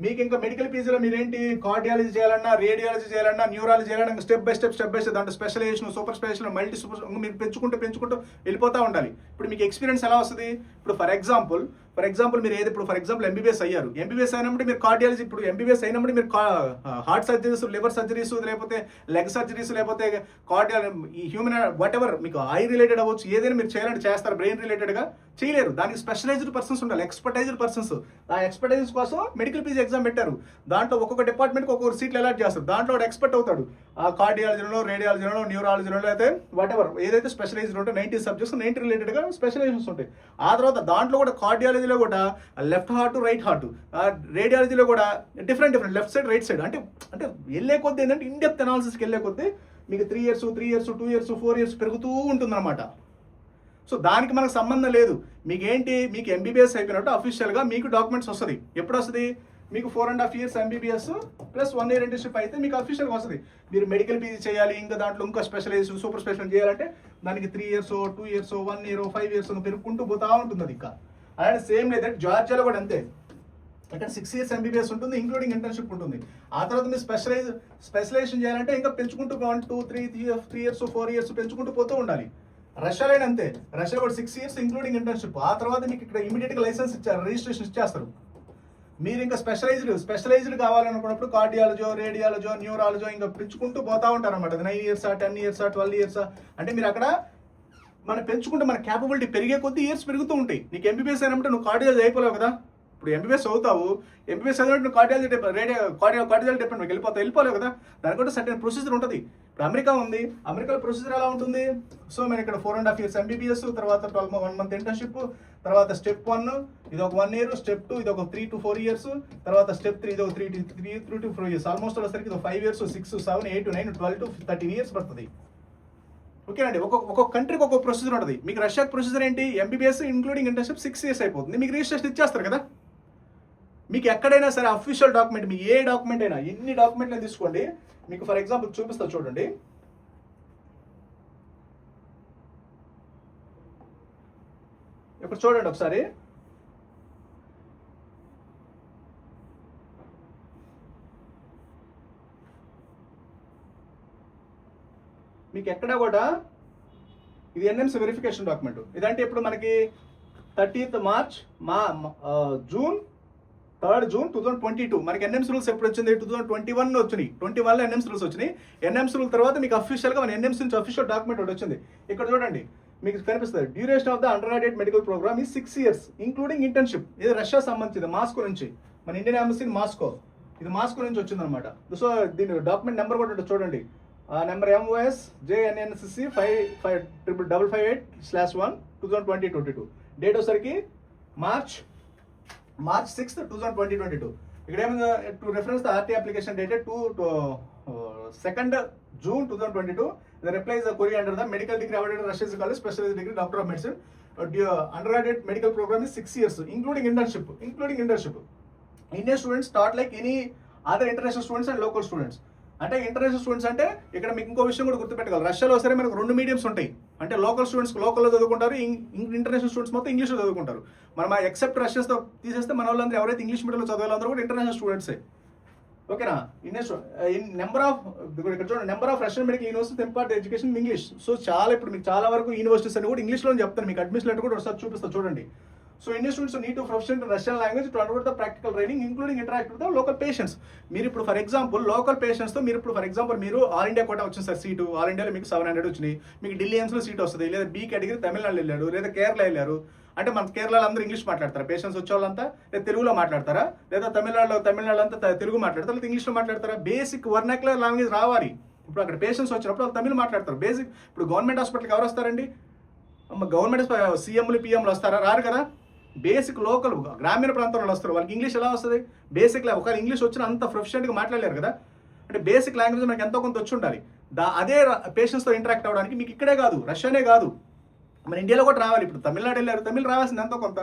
మీకు ఇంకా మెడికల్ పీజీలో మీరేంటి కార్డియాలజీ చేయాలన్నా, రేడియాలజీ చేయాలన్నా, న్యూరాలజీ చేయాలన్నా స్టెప్ బై స్టెప్ దాంట్లో specialisation, super special, multi super మీరు పెంచుకుంటూ వెళ్ళిపోతూ ఉండాలి. ఇప్పుడు మీకు ఎక్స్పీరియన్స్ ఎలా వస్తుంది? ఇప్పుడు ఫర్ ఎగ్జాంపుల్ మీరు ఏది ఇప్పుడు ఫర్ ఎగ్జాంపుల్ ఎంబీబీఎస్ అయ్యారు. ఎంబీబీఎస్ అయినప్పుడు మీరు కార్డియాలజీ, ఇప్పుడు ఎంబీబీఎస్ అయినప్పుడు మీరు హార్ట్ సర్జరీస్, లివర్ సర్జరీస్, లేకపోతే లెగ్ సర్జరీస్, లేకపోతే ఈ హ్యూమన్ వాట్ ఎవర్ మీకు ఐ రిలేటెడ్ అవ్వచ్చు, ఏదైనా మీరు చేయాలంటే చేస్తారు. బ్రెయిన్ రిలేటెడ్గా చేయలేరు. దానికి స్పెషలైజ్డ్ పర్సన్స్ ఉండాలి, ఎక్స్పర్టైజ్డ్ పర్సన్స్. ఆ ఎక్స్పర్టైజ్ కోసం మెడికల్ పీజీ ఎగ్జామ్ పెట్టారు. దాంట్లో ఒక్కొక్క డిపార్ట్మెంట్కి ఒక్కొక్క సీట్లు అలాట్ చేస్తారు. దాంట్లో ఒక ఎక్స్పర్ట్ అవుతాడు. ఆ కార్డియాలజీలో, రేడియాలజీలో, న్యూరాలజీలో అయితే వాట్ ఎవర్ ఏదైతే స్పెషలైజ్డ్ ఉంటే 90 subjects 90 రిలేటెడ్గా స్పెషలైజేషన్స్ ఉంటాయి. ఆ తర్వాత దాంట్లో కూడా కార్డియాలజీలో కూడా లెఫ్ట్ హార్ట్, రైట్ హార్ట్, రేడియాలజీలో కూడా different left side, right side, అంటే వెళ్ళే కొద్దీ ఏంటంటే ఇన్ డెప్త్ అనాలిసిస్కి వెళ్ళే కొద్దీ మీకు 3 years 2 years 4 years పెరుగుతూ ఉంటుందన్నమాట. సో దానికి మనకు సంబంధం లేదు. మీకేంటి, మీకు ఎంబీబీఎస్ అయిపోయినట్టు అఫీషియల్గా మీకు డాక్యుమెంట్స్ వస్తుంది. ఎప్పుడు వస్తుంది? మీకు 4.5 years MBBS plus 1 year internship అయితే మీకు అఫీషియల్గా వస్తుంది. మీరు మెడికల్ పీజీ చేయాలి, ఇంకా దాంట్లో ఇంకా స్పెషలైజేషన్ సూపర్ స్పెషల్ చేయాలంటే దానికి 3 years 2 years 1 year 5 years పెరుగుకుంటూ పోతా ఉంటుంది. అది ఇంకా అలాంటి సేమ్ లేదంటే జార్జియాలో కూడా అంతే. ఇక్కడ 6 years ఎంబీబీఎస్ ఉంటుంది, ఇంక్లూడింగ్ ఇంటర్న్షిప్ ఉంటుంది. ఆ తర్వాత మీరు స్పెషలైజేషన్ చేయాలంటే ఇంకా పెంచుకుంటూ 1 2 3 years 4 years పెంచుకుంటూ పోతూ ఉండాలి. రష్యాలో అంతే. రష్యా కూడా 6 years ఇంక్లూడింగ్ ఇంటర్న్షిప్. ఆ తర్వాత మీకు ఇక్కడ ఇమీడియట్గా లైసెన్స్ ఇచ్చారు, రిజిస్ట్రేషన్ ఇచ్చేస్తారు. మీరు ఇంకా స్పెషలైజ్డ్ కావాలనుకున్నప్పుడు కార్డియాలజో, రేడియాలజో, న్యూరాలజో ఇంకా పెంచుకుంటూ పోతా ఉంటారు అనమాట. 9 years 10 years 12 years అంటే మీరు అక్కడ మనం పెంచుకుంటే మన క్యాపబిలిటీ పెరిగే కొద్దీ ఇయర్స్ పెరుగుతూ ఉంటాయి. నీకు ఎంబీబీఎస్ అయినప్పుడు నువ్వు కార్డియాలజీ అయిపోలేవు కదా. ఇప్పుడు ఎంబీబీఎస్ అవుతావు, ఎంబీబీఎస్ చదివినట్టు నువ్వు కార్డియాలజీ డిపార్ట్మెంట్ వెళ్ళిపోలేవు కదా. దానికంటే సర్టెన్ ప్రొసీజర్ ఉంటుంది. ఇప్పుడు అమెరికా ఉంది, అమెరికాలో ప్రొసీజర్ ఎలా ఉంటుంది? సో మనం ఇక్కడ 4.5 years ఎంబీబీఎస్, తర్వాత 1 month ఇంటర్న్షిప్, తర్వాత స్టెప్ 1 ఇది ఒక 1 year, స్టెప్ 2 ఇది ఒక 3 to 4 years, తర్వాత స్టెప్ 3 ఇది ఒక 3 to 4 years. ఆల్మోస్ట్ వచ్చేసరికి ఇది 5 years 6 7 8 9 12 to 13 years పడుతుంది. ఓకేనండి. ఒక్కొక్క కంట్రీకి ఒక్కొక్క ప్రొసీజర్ ఉంటుంది. మీకు రష్యాకి ప్రొసీజర్ ఏంటి? ఎంబీబీఎస్ ఇంక్లూడింగ్ ఇంటర్న్షిప్ 6 years అయిపోతుంది. మీకు రిజిస్ట్రేషన్ ఇచ్చేస్తారు కదా. మీకు ఎక్కడైనా సరే అఫీషియల్ డాక్యుమెంట్, మీ ఏ డాక్యుమెంట్ అయినా, ఎన్ని డాక్యుమెంట్లను తీసుకోండి, మీకు ఫర్ ఎగ్జాంపుల్ చూపిస్తా చూడండి. ఇప్పుడు చూడండి ఒకసారి. మీకు ఎక్కడ కూడా ఇది ఎన్ఎంసీ వెరిఫికేషన్ డాక్యుమెంట్. ఇదంటే ఇప్పుడు మనకి 30th March June 3rd June 2022 మనకి ఎన్ఎంసీ రూల్స్ ఎప్పుడు వచ్చింది? 2021 వచ్చినాయి. 21లో ఎన్ఎంసీ రూల్స్ వచ్చినాయి. ఎన్ఎంసీ రూల్ తర్వాత మీకు అఫీషియల్గా మన ఎన్ఎంసీ నుంచి అఫీషియల్ డాక్యుమెంట్ ఒకటి వచ్చింది. ఇక్కడ చూడండి మీకు కనిపిస్తుంది. Duration of the undergraduate medical programme ఈ 6 years ఇంక్లూడింగ్ ఇంటర్న్షిప్. ఇది రష్యా సంబంధించింది, మాస్కో నుంచి. మన ఇండియన్ ఎంబసీ మాస్కో, ఇది మాస్కో నుంచి వచ్చింది అనమాట. సో దీని డాక్యుమెంట్ నెంబర్ కూడా చూడండి. Number MOS JNNCC 55558/1 2020-22. డేట్ వచ్చేసరికి మార్చ్ 6th 2022. ఇక్కడ ఏమైంది? To reference the RT application dated 2nd June 2022. The reply is a query under the medical degree awarded at Russia's college, specialist degree, doctor of medicine. Undergraduate medical program is 6 years, including internship. Indian students start like any other international students and local students. అంటే international students అంటే ఇక్కడ మీకు ఇంకో విషయం కూడా గుర్తుపెట్టుకోవాలి. రష్యాలో సరే మనకు 2 మీడియంస్ ఉంటాయి. అంటే లోకల్ స్టూడెంట్స్ లోకల్లో చదువుకుంటారు, ఇంటర్నేషనల్ స్టూడెంట్స్ మొత్తం ఇంగ్లీష్లో చదువుకుంటారు. మనం ఆ ఎక్సెప్ట్ రష్యాస్తో తీసేస్తే మన వాళ్ళందరూ ఎవరైతే ఇంగ్లీష్ మీడియంలో చదివాలందరూ కూడా ఇంటర్నేషనల్ స్టూడెంట్సే. ఓకేనా? Number of Russian medical university impart education English. So చాలా ఇప్పుడు మీకు చాలా వరకు యూనివర్సిటీస్ అని కూడా ఇంగ్లీష్లో చెప్తాను. మీకు అడ్మిషన్ లెటర్ కూడా ఒకసారి చూపిస్తాను చూడండి. So Indian students need to proficient in Russian language to undergo the practical training, including interact with the local patients. మీరు ఇప్పుడు ఫర్ ఎగ్జాంపుల్ లోకల్ పేషెంట్స్తో మీరు ఇప్పుడు ఫర్ ఎగ్జాంపుల్ మీరు ఆల్ ఇండియా కోటా వచ్చింది సార్ సీటు. ఆల్ ఇండియాలో మీకు 700 వచ్చినాయి. మీకు ఢిల్లీ ఎయిమ్స్లో సీట్ వస్తుంది. లేదా B కేటగిరీ తమిళనాడు వెళ్ళారు, లేదా కేరళ వెళ్ళారు. అంటే మన కేరళలో అందరూ ఇంగ్లీష్ మాట్లాడతారా? పేషెంట్స్ వచ్చే వాళ్ళంతా లేదా తెలుగులో మాట్లాడతారా? లేదా తమిళనాడు అంతా తెలుగు మాట్లాడతారా, లేదా ఇంగ్లీష్లో మాట్లాడతారా? బేసిక్ వర్నాక్యులర్ లాంగ్వేజ్ రావాలి. ఇప్పుడు అక్కడ పేషెంట్స్ వచ్చినప్పుడు వాళ్ళు తమిళ మాట్లాడతారు. బేసిక్ ఇప్పుడు గవర్నమెంట్ హాస్పిటల్కి ఎవరు వస్తారండి? గవర్నమెంట్ CMలు PMలు వస్తారా? రారు కదా. బేసిక్ లోకల్ గ్రామీణ ప్రాంతంలో వస్తారు. వాళ్ళకి ఇంగ్లీష్ ఎలా వస్తుంది? బేసిక్ ఒకవేళ ఇంగ్లీష్ వచ్చిన అంత ప్రొఫెషనల్గా మాట్లాడలేరు కదా. అంటే బేసిక్ లాంగ్వేజ్ మనకి ఎంతో కొంత వచ్చి ఉండాలి. అదే పేషెంట్స్తో ఇంటరాక్ట్ అవ్వడానికి మీకు ఇక్కడే కాదు, రష్యానే కాదు, మన ఇండియాలో కూడా రావాలి. ఇప్పుడు తమిళనాడు వెళ్ళారు, తమిళ రావాల్సింది ఎంతో కొంత.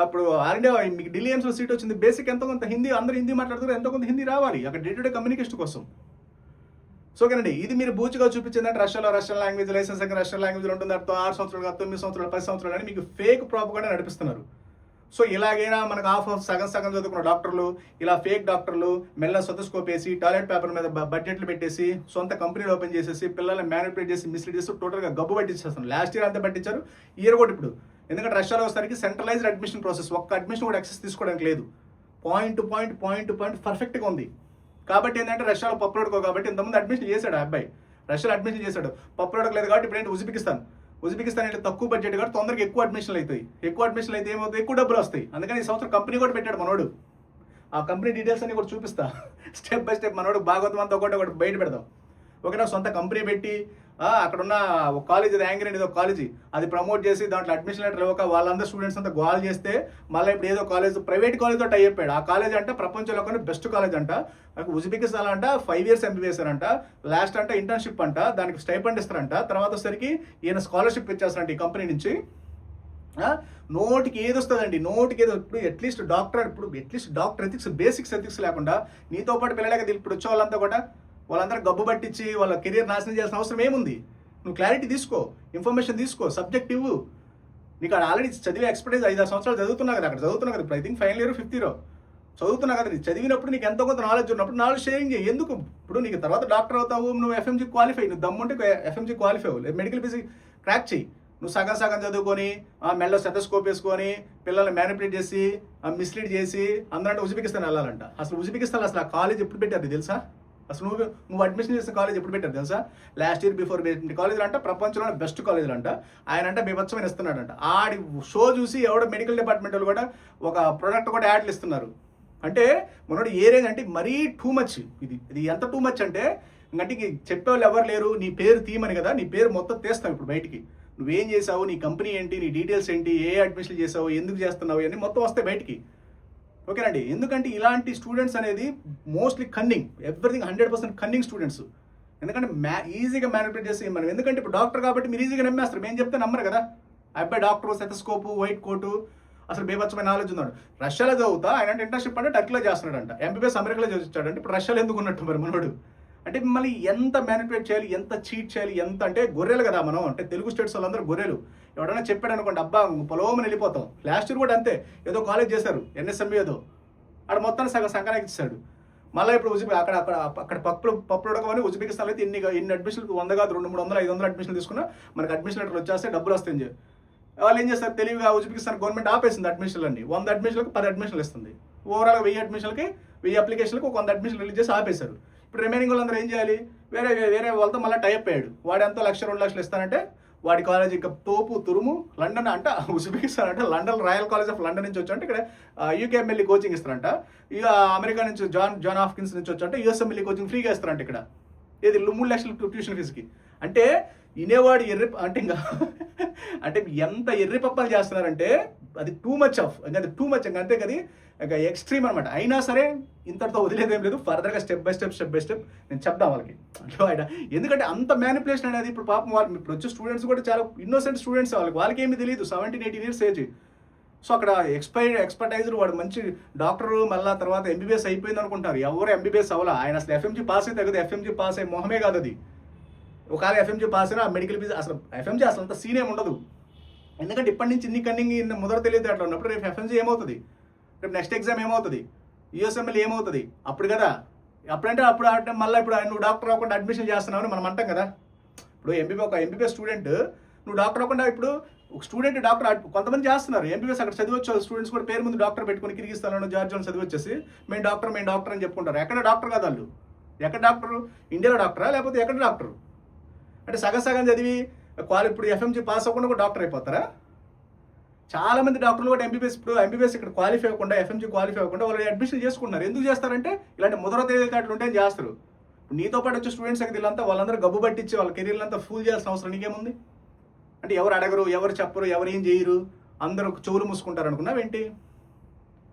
ఇప్పుడు ఆల్ ఇండియా మీకు ఢిల్లీ ఎయిమ్స్లో సీట్ వచ్చింది, బేసిక్ ఎంతో కొంత హిందీ, అందరూ హిందీ మాట్లాడుతారు, ఎంతో కొంత హిందీ రావాలి అక్కడ డే టు డే కమ్యూనికేషన్ కోసం. సో ఓకేనండి, ఇది మీరు బూచిగా చూపించిందంటే Russian language license Russian language ఉంటుంది. 6 సంవత్సరాలు 9 సంవత్సరాలు 10 సంవత్సరాలు అని మీకు ఫేక్ ప్రాపగండా నడిపిస్తున్నారు. సో ఇలాగైనా మనకు సగం చదువుకున్న డాక్టర్లు, ఇలా ఫేక్ డాక్టర్లు మెల్ల సొతస్కోప్ వేసి టాయిలెట్ పేపర్ మీద బడ్జెట్లు పెట్టేసి సొంత కంపెనీలు ఓపెన్ చేసేసి పిల్లల్ని మ్యానిపులేట్ చేసి మిస్లీడ్ చేసి టోటల్గా గబ్బు పట్టించేస్తాను. లాస్ట్ ఇయర్ అంతా పట్టించారు, ఇయర్ కూడా ఇప్పుడు. ఎందుకంటే రష్యాలో వచ్చేసరికి సెంట్రలైజ్డ్ అడ్మిషన్ ప్రాసెస్, ఒక్క అడ్మిషన్ కూడా యాక్సెస్ తీసుకోవడానికి లేదు. పాయింట్ టు పాయింట్ పర్ఫెక్ట్గా ఉంది. కాబట్టి ఏంటంటే రష్యాలో పప్పులోడుకో కాబట్టి ఇంతకుముందు అడ్మిషన్ చేశాడు ఆ అబ్బాయి, రష్యాలో అడ్మిషన్ చేశాడు. పప్పులోడక లేదు కాబట్టి ఇప్పుడు ఏంటి ఉజ్బెకిస్తాన్ అంటే తక్కువ బడ్జెట్ కాబట్టి తొందరగా ఎక్కువ అడ్మిషన్లు అవుతాయి. ఎక్కువ అడ్మిషన్లు అయితే ఏమవుతుంది? ఎక్కువ డబ్బులు వస్తాయి. అందుకని ఈ సంవత్సరం కంపెనీ కూడా పెట్టాడు మనోడు. ఆ కంపెనీ డీటెయిల్స్ అన్ని కూడా చూపిస్తా స్టెప్ బై స్టెప్. మనోడు భాగవతం అంతా ఒకటి బయట పెడదాం. ఓకేనా? సొంత కంపెనీ పెట్టి అక్కడ ఉన్న ఒక కాలేజ్ యాంగర్ అనేది ఒక కాలేజీ అది ప్రమోట్ చేసి దాంట్లో అడ్మిషన్ లెటర్ ఇవ్వక వాళ్ళందరూ స్టూడెంట్స్ అంతా గోల్ చేస్తే మళ్ళీ ఇప్పుడు ఏదో కాలేజ్ ప్రైవేట్ కాలేజ్తో టై అయిపోయాడు. ఆ కాలేజ్ అంట ప్రపంచంలో బెస్ట్ కాలేజ్ అంట, ఉజ్బెకిస్తాన్ అంట 5 years MBBS అంట, లాస్ట్ అంట ఇంటర్న్షిప్ అంట, దానికి స్టైపెండ్ ఇస్తారంట, తర్వాత వచ్చేసరికి ఈయన స్కాలర్షిప్ ఇచ్చేస్తారంట ఈ కంపెనీ నుంచి. నోటికి ఏది వస్తుందండి, నోటికి ఏదో. ఇప్పుడు at least doctor ethics, basics ethics లేకుండా నీతో పాటు పిల్లలకి ఇప్పుడు వచ్చే వాళ్ళంతా కూడా వాళ్ళందరూ గబ్బు పట్టించి వాళ్ళ కెరీర్ నాశనం చేయాల్సిన అవసరం ఏముంది? నువ్వు క్లారిటీ తీసుకో, ఇన్ఫర్మేషన్ తీసుకో, సబ్జెక్ట్ ఇవ్వు. నీకు అక్కడ ఆల్రెడీ చదివే ఎక్స్పర్టైజ్ 5-6 సంవత్సరాలు చదువుతున్నా కదా, అక్కడ చదువుతున్నా కదా, ఇప్పుడు I think final year 5th year చదువుతున్నా కదా. నీకు చదివినప్పుడు నీకు ఎంతో కొంత నాలెడ్జ్ ఉన్నప్పుడు నాలెడ్జ్ షేరింగ్ చేయి. ఎందుకు ఇప్పుడు నీకు తర్వాత డాక్టర్ అవుతావు, నువ్వు FMG క్వాలిఫై, నువ్వు దమ్ముంటే FMG క్వాలిఫై అవ్వు, మెడికల్ ఫీజు క్రాక్ చేయి. నువ్వు సగం చదువుకొని మెల్లో సెటస్కోప్ వేసుకొని పిల్లల్ని మ్యానిపులేట్ చేసి మిస్లీడ్ చేసి అందరంటే ఉజ్బెకిస్తాన్ వెళ్ళాలంట. అసలు ఉజ్బెకిస్తాన్ అసలు ఆ కాలేజ్ ఎప్పుడు పెట్టారు తెలుసా? అసలు నువ్వు అడ్మిషన్ చేసిన కాలేజ్ ఎప్పుడు పెట్టారు తెలుసా? లాస్ట్ ఇయర్ బిఫోర్ కాలేజీలు అంట ప్రపంచంలో బెస్ట్ కాలేజీలు అంట. ఆయన అంటే బీభత్సమైన ఇస్తున్నాడంట. ఆడి షో చూసి ఎవడో మెడికల్ డిపార్ట్మెంట్ వాళ్ళు కూడా ఒక ప్రోడక్ట్ కూడా యాడ్లు ఇస్తున్నారు. అంటే మనోడు ఏ రేంజ్ అంటే మరీ టూ మచ్. ఇది ఎంత టూ మచ్ అంటే ఇంకంటే చెప్పేవాళ్ళు ఎవరు లేరు, నీ పేరు తీయమని కదా, నీ పేరు మొత్తం తీస్తాం ఇప్పుడు బయటికి. నువ్వేం చేసావు, నీ కంపెనీ ఏంటి, నీ డీటెయిల్స్ ఏంటి, ఏ అడ్మిషన్ చేసావు, ఎందుకు చేస్తున్నావు, ఇవన్నీ మొత్తం వస్తాయి బయటికి. ఓకేనండి. ఎందుకంటే ఇలాంటి స్టూడెంట్స్ అనేది mostly cunning, everything 100% cunning students. ఎందుకంటే ఈజీగా మ్యానిపులేట్ చేసి మనం, ఎందుకంటే ఇప్పుడు డాక్టర్ కాబట్టి మీరు ఈజీగా నమ్మేస్తారు, మేము చెప్తే నమ్మరు కదా. అబ్బాయి డాక్టర్, సెటస్కోపు, వైట్ కోటు, అసలు బేబచ్చమైన నాలెడ్జ్ ఉన్నాడు. రష్యాలో చదువుతా ఆయన ఇంటర్న్షిప్ అంటే టర్కీలో చేస్తున్నాడంట, MBBS అమెరికాలో చదివించాడంటే ఇప్పుడు రష్యాలో ఎందుకు ఉన్నట్టు మరి మనోడు. అంటే మిమ్మల్ని ఎంత మ్యానిపులేట్ చేయాలి, ఎంత చీట్ చేయాలి, ఎంత అంటే గొర్రెలు కదా మనం, అంటే తెలుగు స్టేట్స్ వాళ్ళందరూ గొర్రెలు. ఎవడైనా చెప్పాడు అనుకోండి అబ్బా పొలవమని వెళ్ళిపోతాం. లాస్ట్ ఇయర్ కూడా అంతే, ఏదో కాలేజ్ చేశారు NSME ఏదో, ఆడ మొత్తాన్ని సగం సంక్రాంతికి ఇచ్చాడు. మళ్ళీ ఇప్పుడు అక్కడ పప్పులు ఉడకమని ఉజ్బెకిస్తాన్లో అయితే ఇన్ని అడ్మిషన్లు 100 కాదు 200, 300, 500 అడ్మిషన్లు తీసుకున్నా మనకి అడ్మిషన్ లెటర్ వచ్చేస్తే డబ్బులు వస్తాయి. వాళ్ళు ఏం చేస్తారు తెలివిగా, ఉజ్బెకిస్తాన్ గవర్నమెంట్ ఆపేసింది అడ్మిషన్లన్నీ. 100 అడ్మిషన్లకు 10 అడ్మిషన్లు ఇస్తుంది. ఓవరాల్ 1000 అడ్మిషన్లకి 1000 అప్లికేషన్లకు 100 అడ్మిషన్ రిలీజ్ చేసి ఆపేశారు. ఇప్పుడు రిమైనింగ్ వాళ్ళందరూ ఏం చేయాలి, వేరే వాళ్ళతో మళ్ళీ టైప్ అయ్యాడు. వాడు ఎంతో 1,00,000, 2 లక్షలు ఇస్తానంటే వాడి కాలేజ్ ఇంకా తోపు తురుము. లండన్ అంట ఉజ్బెకిస్తాన్ అంటే London royal college of London నుంచి వచ్చారంటే ఇక్కడ UKMLE కోచింగ్ ఇస్తారంట. ఇక అమెరికా నుంచి జాన్ హాప్కిన్స్ నుంచి వచ్చారంటే USMLE కోచింగ్ ఫ్రీగా ఇస్తారంట ఇక్కడ. ఇది 3 లక్షలు ట్యూషన్ ఫీజుకి. అంటే వినేవాడు అంటే ఇంకా అంటే ఎంత ఎర్రిపప్పలు చేస్తున్నారంటే అది టూ మచ్ ఇంకా అంతే కదా, ఇంకా ఎక్స్ట్రీమ్ అనమాట. అయినా సరే ఇంతటితో వదిలేదేం లేదు, ఫర్దర్గా స్టెప్ బై స్టెప్ నేను చెప్దాం వాళ్ళకి. ఎందుకంటే అంత మ్యానిపులేషన్ అనేది ఇప్పుడు పాపం వాళ్ళు ఇప్పుడు వచ్చే స్టూడెంట్స్ కూడా చాలా ఇన్నోసెంట్ స్టూడెంట్స్, వాళ్ళకి ఏమీ తెలియదు, 17-18 years ఏజ్. సో అక్కడ ఎక్స్పర్టైజర్ వాడు మంచి డాక్టర్, మళ్ళీ తర్వాత MBBS అయిపోయింది అనుకుంటారు. ఎవరు MBBS అవ్వాలా, ఆయన అసలు FMG పాస్ అయితే కదా, FMG పాస్ అయ్యే మొహమే కాదు అది. ఒకవేళ FMG పాస్ అయినా మెడికల్ ఫీజు అసలు FMG అసలు అంత సీన్ ఏమి ఉండదు. ఎందుకంటే ఇప్పటి నుంచి ఇన్ని కన్నింగ్ ముదర తెలియదు అట్లా ఉన్నప్పుడు రేపు FMG ఏమవుతుంది, రేపు నెక్స్ట్ ఎగ్జామ్ ఏమవుతుంది, USMLE ఏమవుతుంది అప్పుడు కదా. అప్పుడంటే మళ్ళీ ఇప్పుడు నువ్వు డాక్టర్ అవ్వకుండా అడ్మిషన్ చేస్తున్నావు అని మనం అంటాం కదా. ఇప్పుడు ఒక MBBS స్టూడెంట్ నువ్వు డాక్టర్ అవ్వకుండా, ఇప్పుడు ఒక స్టూడెంట్ డాక్టర్ కొంతమంది చేస్తున్నారు MBBS అక్కడ చదివచ్చు. స్టూడెంట్స్ కూడా పేరు ముందు డాక్టర్ పెట్టుకుని కిర్గిస్తాన్లో జార్జియాలో చదివచ్చేసి మేము డాక్టర్ అని చెప్పుకుంటారు. ఎక్కడ డాక్టర్ కాదు వాళ్ళు, ఎక్కడ డాక్టరు, ఇండియాలో డాక్టరా లేకపోతే ఎక్కడ డాక్టరు? అంటే సగం చదివి ఇప్పుడు FMG పాస్ అవ్వకుండా కూడా డాక్టర్ అయిపోతారా? చాలా మంది డాక్టర్లు కూడా MBBS ఇక్కడ క్వాలిఫై అవ్వకుండా, FMG క్వాలిఫై అవ్వకుండా వాళ్ళు అడ్మిషన్ చేసుకుంటున్నారు. ఎందుకు చేస్తారంటే ఇలాంటి ముద్ర తేలికట్లు ఉంటే చేస్తారు. ఇప్పుడు నీతో పాటు వచ్చే స్టూడెంట్స్ వీళ్ళంతా వాళ్ళందరూ గబ్బు పట్టించి వాళ్ళ కెరీర్లంతా ఫుల్ చేయాల్సిన అవసరం నీకేముంది? అంటే ఎవరు అడగరు, ఎవరు చెప్పరు, ఎవరు ఏం చేయరు, అందరూ చెవులు మూసుకుంటారు అనుకున్నావేంటి?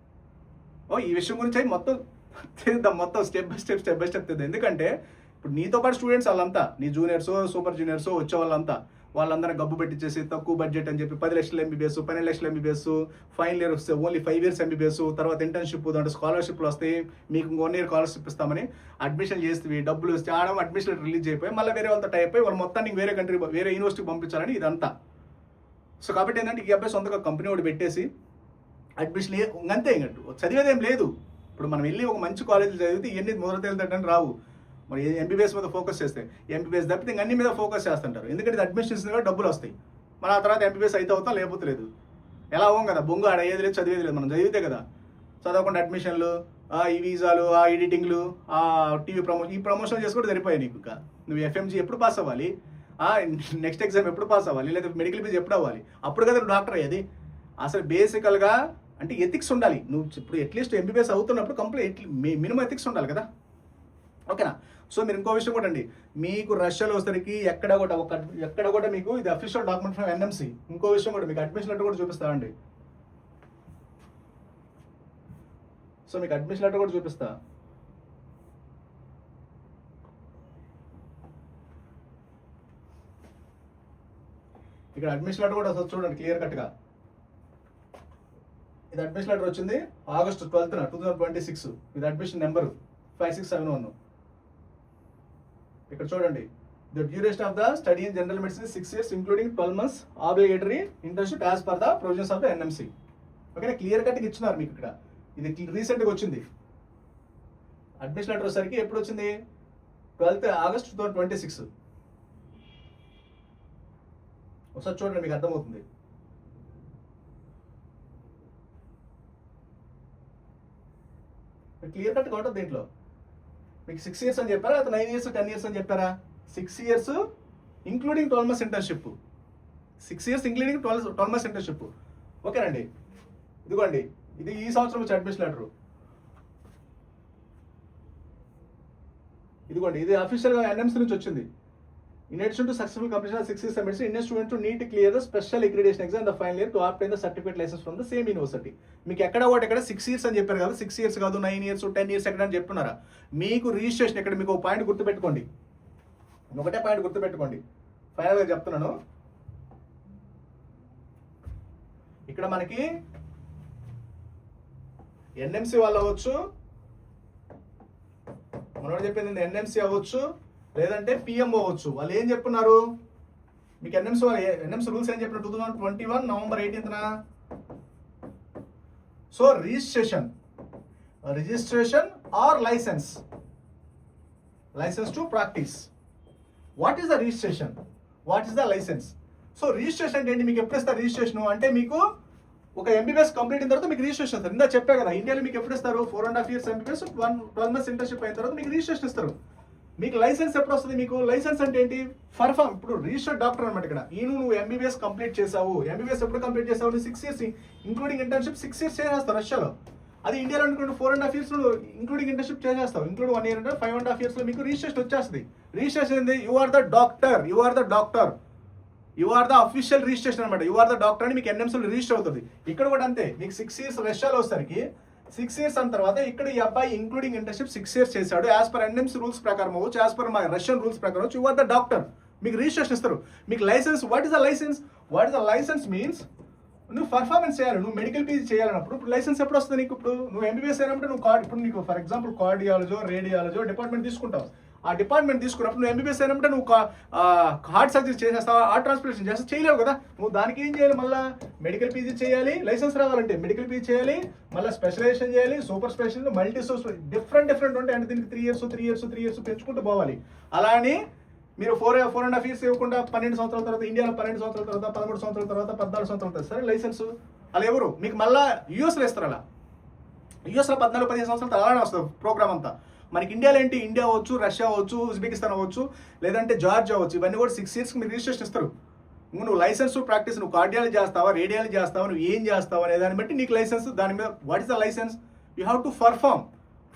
ఈ విషయం గురించి అయితే మొత్తం స్టెప్ బై స్టెప్ తెద్దాం. ఎందుకంటే ఇప్పుడు నీతో పాటు స్టూడెంట్స్ వాళ్ళంతా, నీ జూనియర్స్, సూపర్ జూనియర్స్ వచ్చే వాళ్ళందరూ గబ్బు పెట్టించేసి తక్కువ బడ్జెట్ అని చెప్పి 10 లక్షలు MBBS, 12 లక్షలు MBBS, final year only 5 years MBBS, తర్వాత ఇంటర్న్షిప్, దాంట్లో స్కాలర్షిప్లు వస్తాయి, మీకు 1 year స్కాలర్షిప్ ఇస్తామని అడ్మిషన్ చేస్తే డబ్బులు వస్తే అడ్మిషన్ రిలీజ్ అయిపోయి మళ్ళీ వేరే వాళ్ళతో టైప్ అయిపోయి వాళ్ళు మొత్తాన్ని వేరే కంట్రీ, వేరే యూనివర్సిటీకి పంపించాలని ఇదంతా. సో కాబట్టి ఏంటంటే ఈ అబ్బాయి సొంతగా కంపెనీ ఒకటి పెట్టేసి అడ్మిషన్ అంతే, ఇంకట్టు చదివేదేం లేదు. ఇప్పుడు మనం వెళ్ళి ఒక మంచి కాలేజీలో చదివితే ఇవన్నీ మొదలు తేలితేటని రావు. మరి MBBS మీద ఫోకస్ చేస్తే MBBS తప్పితే అన్ని మీద ఫోకస్ చేస్తుంటారు. ఎందుకంటే అడ్మిషన్స్ కూడా డబ్బులు వస్తాయి. మన ఆ తర్వాత MBBS అయితే అవుతాం, లేకపోతే లేదు. ఎలా అవ్వం కదా, బొంగు ఆడ ఏది లేదు, చదివేది లేదు. మనం చదివితే కదా, చదవకుండా అడ్మిషన్లు, ఈ వీసాలు, ఆ ఎడిటింగ్లు, ఆ టీవీ ఈ ప్రమోషన్ చేసుకుంటే సరిపోయాయి నీకు. ఇంకా నువ్వు FMG ఎప్పుడు పాస్ అవ్వాలి, నెక్స్ట్ ఎగ్జామ్ ఎప్పుడు పాస్ అవ్వాలి, లేదా మెడికల్ ఫీజు ఎప్పుడు అవ్వాలి, అప్పుడు కదా నువ్వు డాక్టర్ అయ్యేది. అసలు బేసికల్గా అంటే ఎథిక్స్ ఉండాలి. నువ్వు ఇప్పుడు అట్లీస్ట్ MBBS అవుతున్నప్పుడు కంప్లీట్ మినిమం ఎథిక్స్ ఉండాలి కదా. ఓకేనా. సో మీరు ఇంకో విషయం కూడా అండి, మీకు రష్యాలో వచ్చేసరికి ఎక్కడ కూడా మీకు ఇది అఫీషియల్ డాక్యుమెంట్ ఫ్రమ్ ఎన్ఎంసీ. ఇంకో విషయం కూడా మీకు అడ్మిషన్ లెటర్ కూడా చూపిస్తానండి. సో మీకు అడ్మిషన్ లెటర్ కూడా చూపిస్తా. ఇక్కడ అడ్మిషన్ లెటర్ కూడా వస్తుంది చూడండి క్లియర్ కట్గా. ఇది అడ్మిషన్ లెటర్ వచ్చింది August 12th 2026. ఇది అడ్మిషన్ నెంబరు 5671. ఇక్కడ చూడండి, the duration of the study in general medicine 6 years including 12 months obligatory internship as per the provisions of the NMC. ఓకేనా, క్లియర్ కట్గా ఇచ్చినారు మీకు ఇక్కడ. ఇది రీసెంట్గా వచ్చింది అడ్మిషన్ లెటర్ వచ్చేసరికి. ఎప్పుడు వచ్చింది? 12th August 2026. ఒకసారి చూడండి మీకు అర్థమవుతుంది. క్లియర్ కట్గా ఉంటుంది దీంట్లో. మీకు 6 years అని చెప్పారా, అది 9 years 10 years అని చెప్పారా? 6 years including 12 months internship. 6 years including 12 months internship. ఓకేనండి, ఇదిగోండి, ఇది ఈ సంవత్సరం వచ్చే అడ్మిషన్ లెటర్. ఇదిగోండి, ఇది అఫీషియల్గా ఎన్ఎంసీ నుంచి వచ్చింది. In addition to successful completion of 6 years of medicine, Indian students to need to clear the special accreditation exam in the final year to obtain the certificate license from the same university. మీకు ఎక్కడ 6 years అని చెప్పారు కదా, 6 years కాదు 9 years 10 years ఎక్కడ అని చెప్తున్నారా? మీకు రిజిస్ట్రేషన్ ఇక్కడ మీకు పాయింట్ గుర్తుపెట్టుకోండి, ఒకటే పాయింట్ గుర్తుపెట్టుకోండి. ఫైనల్గా చెప్తున్నాను, ఇక్కడ మనకి ఎన్ఎంసీ వాళ్ళు అవ్వచ్చు, మనోడు చెప్పింది ఎన్ఎంసీ అవ్వచ్చు, లేదంటే పిఎం అవ్వచ్చు. వాళ్ళు ఏం చెప్తున్నారు మీకు? ఎన్ఎంసీ రూల్స్ ఏం చెప్పిన 2021 November 18th. So registration or licence to practise. What is the registration, what is the licence? So registration అంటే ఏంటి? మీకు ఎప్పుడు ఇస్తారు రిజిస్ట్రేషన్ అంటే? మీకు ఒక ఎంబీబీఎస్ కంప్లీట్ అయిన తర్వాత మీకు రిజిస్ట్రేషన్ ఇస్తారు. ఇందా చెప్పా కదా, ఇండియాలో మీకు ఎప్పుడు ఇస్తారు? 4.5 years ఎంబీబీఎస్ 12 months ఇంటర్న్షిప్ అయిన తర్వాత మీకు రిజిస్ట్రేషన్ ఇస్తారు. మీకు లైసెన్స్ ఎప్పుడు వస్తుంది? మీకు లైసెన్స్ అంటే ఏంటి? పర్ఫామ్. ఇప్పుడు రిజిస్టర్డ్ డాక్టర్ అనమాట ఇక్కడ. నువ్వు ఎంబీబీఎస్ కంప్లీట్ చేసావు. ఎంబీబీఎస్ ఎప్పుడు కంప్లీట్ చేసావు? 6 years ఇంక్లూడింగ్ ఇంటర్న్షిప్ 6 years చేసేస్తావు రష్యాలో. అది ఇండియాలో అనుకుంటే 4.5 years ఇంక్లూడింగ్ ఇంటర్న్షిప్ చేసేస్తావు. ఇంక్లూడ్ 1 year అంటే 5.5 years లో మీకు రిజిస్ట్రేషన్ వచ్చేస్తుంది. రిజిస్ట్రేషన్ ఏంది? You are the doctor, you are the official registration అనమాట. యు ఆర్ ద డాక్టర్ అని మీకు ఎన్ఎంసీలో రిజిస్టర్ అవుతుంది. ఇక్కడ కూడా అంతే, మీకు 6 years రష్యాలో వచ్చేసరికి 6 years అన్న తర్వాత ఇక్కడ ఈ అబ్బాయి ఇంక్లూడింగ్ ఇంటర్న్షిప్ 6 years చేశాడు. యాజ్ పర్ ఎన్ఎంసీ రూల్స్ ప్రకారం అవ్వచ్చు, యాజ్ పర్ మా రష్యన్ రూల్స్ ప్రకారం అవ్వచ్చు. యు ఆర్ ద డాక్టర్, మీకు రిజిస్ట్రేషన్ ఇస్తారు. మీకు licence, what is the licence? Licence means నువ్వు పర్ఫార్మెన్స్ చేయాలి, నువ్వు మెడికల్ పీజీ చేయాలన్నప్పుడు ఇప్పుడు లైసెన్స్ ఎప్పుడు వస్తుంది నీకు? ఇప్పుడు నువ్వు ఎంబీబీఎస్ అయినప్పుడు నువ్వు ఇప్పుడు నీకు for example cardiology, radiology department తీసుకుంటావు. ఆ డిపార్ట్మెంట్ తీసుకున్నప్పుడు నువ్వు ఎంబీబీఎస్ అయినప్పుడు నువ్వు హార్ట్ సర్జరీ చేసేస్తావు, హార్ట్ ట్రాన్స్ప్లాంటేషన్ చేస్తావు, చేయలేవు కదా. నువ్వు దానికి ఏం చేయాలి? మళ్ళీ మెడికల్ పీజీ చేయాలి, లైసెన్స్ రావాలంటే మెడికల్ పీజీ చేయాలి, మళ్ళీ స్పెషలైజేషన్ చేయాలి, సూపర్ స్పెషలిస్ట్, మల్టీ డిఫరెంట్ ఉంటాయి. అంటే దీనికి 3 years పెంచుకుంటూ పోవాలి. అలా అని మీరు 4.5 years ఇవ్వకుండా 12 సంవత్సరాల తర్వాత, ఇండియాలో 12 సంవత్సరాల తర్వాత, 13 సంవత్సరాల తర్వాత, 14 సంవత్సరాల తర్వాత సరే లైసెన్స్ అలా ఎవరు మీకు మళ్ళీ యూఎస్లో ఇస్తారు. అలా యూఎస్లో 14-15 సంవత్సరాల తర్వాత అలానే వస్తుంది ప్రోగ్రామ్ అంతా. మనకి ఇండియాలో ఏంటి? ఇండియా అవ్వచ్చు, రష్యా అవ్వచ్చు, ఉజ్బెకిస్తాన్ అవ్వచ్చు, లేదంటే జార్జియా అవ్వచ్చు. ఇవన్నీ కూడా 6 years మీరు రిజిస్ట్రేషన్ ఇస్తారు. నువ్వు లైసెన్స్ ప్రాక్టీస్, నువ్వు కార్డియాలజీ చేస్తావా, రేడియాలజీ చేస్తావా, నువ్వు ఏం చేస్తావు అనే దాన్ని బట్టి నీకు లైసెన్స్. దాని మీద what is the licence? You have to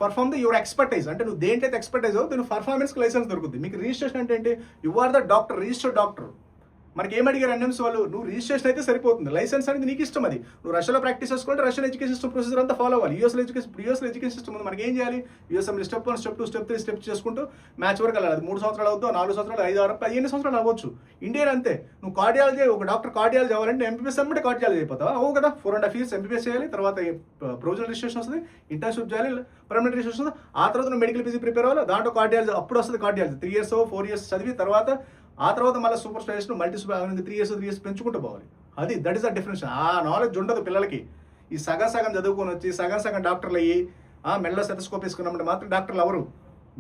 perform the your expertise. అంటే నువ్వు దేంటైతే ఎక్స్పర్టైజ్ దీని పర్ఫార్మెన్స్కి లైసెన్స్ దొరుకుతుంది. మీకు రిజిస్ట్రేషన్ అంటే ఏంటి? You are the doctor, registered doctor. మనకి ఏం అడిగారు ఎన్ఎంసీ వాళ్ళు? నువ్వు రిజిస్ట్రేషన్ అయితే సరిపోతుంది, లైసెన్స్ అనేది నీకు ఇష్టం. అది నువ్వు రష్యాలో ప్రాక్టీస్ చేసుకుంటే రష్యన్ ఎడ్యుకేషన్ సిస్టమ్ ప్రొసీజర్ అంతా ఫాలో అవ్వాలి. యూఎస్లో ఎడ్యుకేషన్ సిస్టమ్ ఉంది. మనకి ఏం చేయాలి? యూఎస్ఎంలో స్టెప్ 1, స్టెప్ 2, స్టెప్ 3 స్టెప్స్ చేసుకుంటూ మ్యాచ్ వరకు వెళ్ళాలి. 3 సంవత్సరాలు అవుతావు, 4 సంవత్సరాలు, 5, 6, 15 సంవత్సరాలు అవ్వచ్చు. ఇండియా అంతే. నువ్వు కార్డియాలజీ, ఒక డాక్టర్ కార్డియాలజీ అవ్వాలంటే ఎంబీబీఎస్ అమ్మంటే కార్డియాలజీ అయిపోతావా? అవు కదా. 4.5 years ఎంబీబీఎస్ చేయాలి, తర్వాత ప్రొవిజనల్ రిజిస్ట్రేషన్ వస్తుంది, ఇంటర్న్షిప్ చేయాలి, పర్మనెంట్ రిజిస్ట్రేషన్ వస్తుంది. ఆ తర్వాత నువ్వు మెడికల్ పీజీ ప్రిపేర్ అవ్వాలి. దాంట్లో కార్డియాలజీ అప్పుడు వస్తుంది. కార్డియాలజీ 3 years 4 years చదివి తర్వాత ఆ తర్వాత మళ్ళీ సూపర్ స్పెషలిస్ట్, మల్టీ 3 years పెంచుకుంటూ పోవాలి. That is the difference. ఆ నాలెడ్జ్ ఉండదు పిల్లలకి. ఈ సగం చదువుకొని వచ్చి సగం డాక్టర్లు అయ్యి మెల్ల సెటస్కోప్ వేసుకున్నామంటే మాత్రం డాక్టర్లు ఎవరు?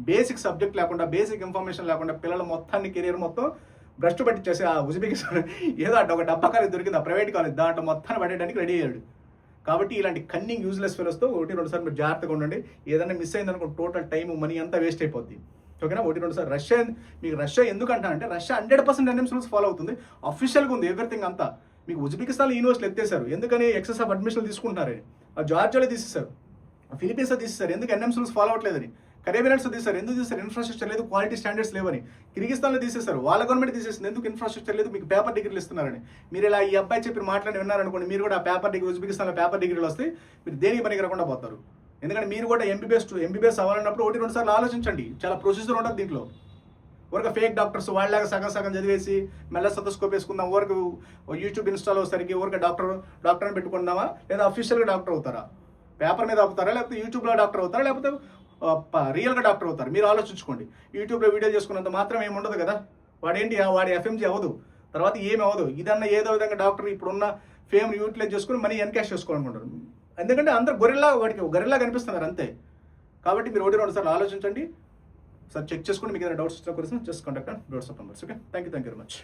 బేసిక్ సబ్జెక్ట్ లేకుండా, బేసిక్ ఇన్ఫర్మేషన్ లేకుండా పిల్లల మొత్తాన్ని కెరీర్ మొత్తం భ్రష్టు పట్టించేసి ఆ ఉజ్బెకిస్తాన్ ఏదో ఒక డబ్బా కాలేజ్ దొరికింది, ఆ ప్రైవేట్ కాలేజ్, దాంట్లో మొత్తాన్ని పడేయడానికి రెడీ అయ్యాడు. కాబట్టి ఇలాంటి కన్నింగ్ యూజ్లెస్ ఫెలోస్తో 1-2 సార్లు మీరు జాగ్రత్తగా ఉండండి. ఏదైనా మిస్ అయిందనుకో టోటల్ టైం, మనీ అంతా వేస్ట్ అయిపోద్ది. ఓకేనా? 1-2 సార్లు రష్యా ఎందుకు అంటానంటే రష్యా 100% ఎన్ఎంసీ రూల్స్ ఫాలో అవుతుంది. అఫీషియల్గా ఉంది ఎవ్రీథింగ్ అంతా. మీకు ఉజ్బెకిస్తాన్లో యూనివర్సిటీలు ఎత్తేసారు, ఎందుకని ఎక్సెస్ ఆఫ్ అడ్మిషన్లు తీసుకుంటున్నారు. జార్జియాలో తీసేశారు, ఫిలిపీన్స్లో తీసేశారు, ఎందుకు ఎన్ఎంసీ రూల్స్ ఫాలో అవ్వట్లేదని. కరేబియన్స్ తీశారు. ఎందుకు తీశారు? ఇన్ఫ్రాస్ట్రక్చర్ లేదు, క్వాలిటీ స్టాండర్డ్స్ లేవని. కిర్గిస్తాన్లో తీసేశారు. వాళ్ళ గవర్నమెంట్ తీసేసింది. ఎందుకు? ఇన్ఫ్రాస్ట్రక్చర్ లేదు, మీకు పేపర్ డిగ్రీలు ఇస్తున్నారని. మీరు ఇలా ఈ అబ్బాయి చెప్పిన మాట్లాడి విన్నారనుకోండి, మీరు కూడా ఆ పేపర్ డిగ్రీ, ఉజ్బెకిస్తాన్లో పేపర్ డిగ్రీలు వస్తే మీరు దేనికి పనికి రాకుండా పోతారు. ఎందుకంటే మీరు కూడా ఎంబీబీఎస్ అవ్వాలన్నప్పుడు 1-2 సార్లు ఆలోచించండి. చాలా ప్రొసీజర్ ఉంటుంది దీంట్లో. ఊరికి ఫేక్ డాక్టర్స్ వాళ్ళలాగా సగం చదివేసి మెల్ల సతస్కోప్ వేసుకుందాం, ఊరికి యూట్యూబ్ ఇన్స్టాల్ వచ్చేసరికి ఊరికి డాక్టర్ని పెట్టుకుందామా, లేదా అఫీషియల్గా డాక్టర్ అవుతారా? పేపర్ మీద అవుతారా, లేకపోతే యూట్యూబ్లో డాక్టర్ అవుతారా, లేకపోతే రియల్గా డాక్టర్ అవుతారు? మీరు ఆలోచించుకోండి. యూట్యూబ్లో వీడియో చేసుకున్నంత మాత్రం ఏమి ఉండదు కదా. వాడి ఎఫ్ఎంజీ అవ్వదు, తర్వాత ఏమి అవ్వదు. ఇదన్నా ఏదో విధంగా డాక్టర్ ఇప్పుడున్న ఫేమ్ యూటిలైజ్ చేసుకుని మనీ ఎన్కాష్ చేసుకోవాలనుకుంటారు. ఎందుకంటే అందరూ గొర్రెల్లా కనిపిస్తున్నారు అంతే. కాబట్టి మీరు 1-2 సార్లు ఆలోచించండి. సార్ చెక్ చేసుకోండి. మీకు ఏదైనా డౌట్స్ వచ్చినా కోసం just contact doubts of numbers. Okay, thank you very much.